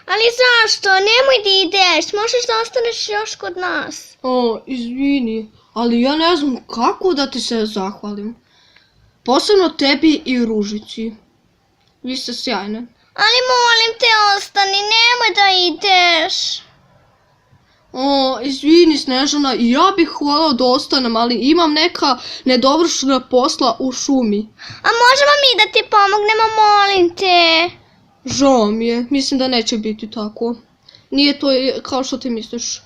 Ali zašto? Nemoj da ideš, možeš da ostaneš još kod nas. Izvini, ali ja ne znam kako da ti se zahvalim. Posebno tebi i Ružici. Vi ste sjajne. Ali molim te, ostani, nemoj da ideš. Izvini Snežana, ja bih hvala da ostanem, ali imam neka nedovršena posla u šumi. A možemo mi da ti pomognemo, molim te? Žao mi je, mislim da neće biti tako. Nije to kao što ti misliš.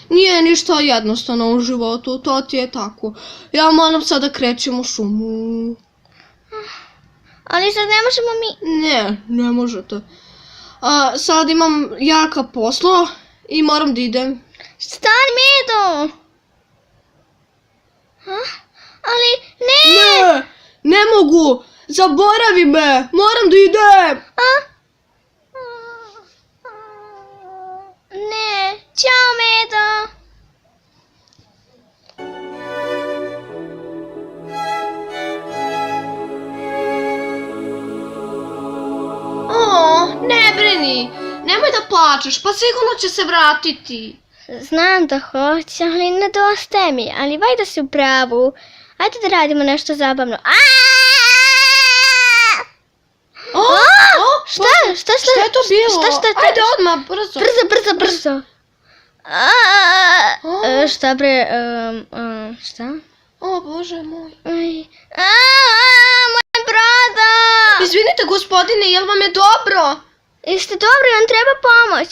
Nije ništa jednostavno u životu, to ti je tako. Ja moram sad da krećem u šumu. Ali sad ne možemo mi... Ne možete. Sad imam jaka posla i moram da idem. Stani, Medo! Ali ne! Ne mogu! Zaboravi me! Moram da idem! Ne, ćao, Medo! Ne brini! Nemoj da plačeš, pa sigurno će se vratiti. Znam da hoće, ali nedostaje mi. Ali vajda si u pravu. Ajde da radimo nešto zabavno. Šta je to bilo? Šta? Ajde odmah, brzo. Brzo. Šta bre, šta? O Bože moj. Moj brada! Izvinite gospodine, jel vam je dobro? Jeste dobro, nam treba pomoć.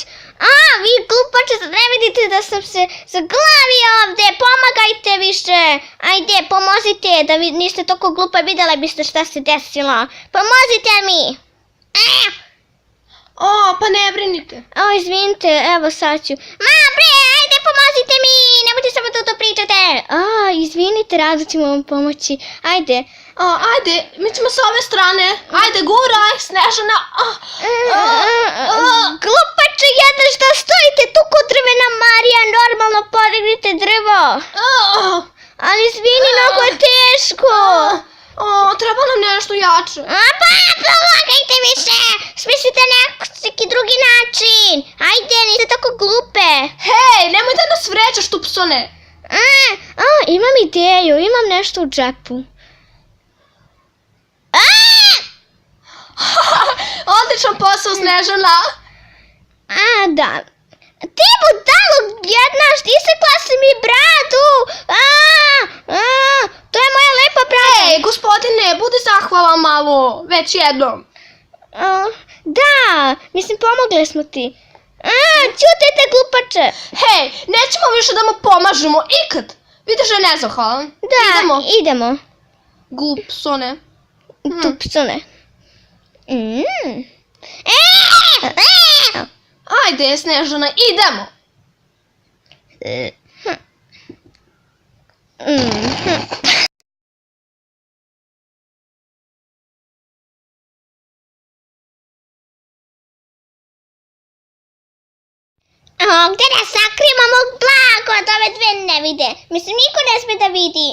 Vi glupače, ne vidite da sam se zaglavio ovdje, pomagajte više. Ajde, pomozite, da vi niste toliko glupa, vidjela biste šta se desilo. Pomozite mi. Pa ne brinite. Izvinite, evo sad ću. Ajde, pomozite mi, nemojte samo to pričate. Izvinite, rado ćemo vam pomoći. Ajde. Ajde, mi ćemo s ove strane. Ajde, guraj, Snežana. Glupače, jedna šta stojite tu kod drvena Marija, normalno podignite drvo. Ali izvini, mnogo je teško. Treba nam nešto jače. Pomagajte više, smislite neki drugi način. Ajde, niste tako glupe. Hej, nemoj da nas vređaš, tupsone. Imam ideju, imam nešto u džepu. Odličan posao, Snežana. Da. Ti budalo jedna, isekla si mi bradu. To je moja lepa brada. Ej, gospodine, budi zahvala malo, već jednom. Da, mislim pomogle smo ti. Ćutite glupače. Hej, nećemo više da mu pomažemo, ikad. Vidiš da je nezahvalan. Da, idemo. Glupsone. Tupsone. Ajde, Snežana, idemo. Gdje da sakrijemo mog blago, da ove dve ne vide. Mislim, niko ne sme da vidi.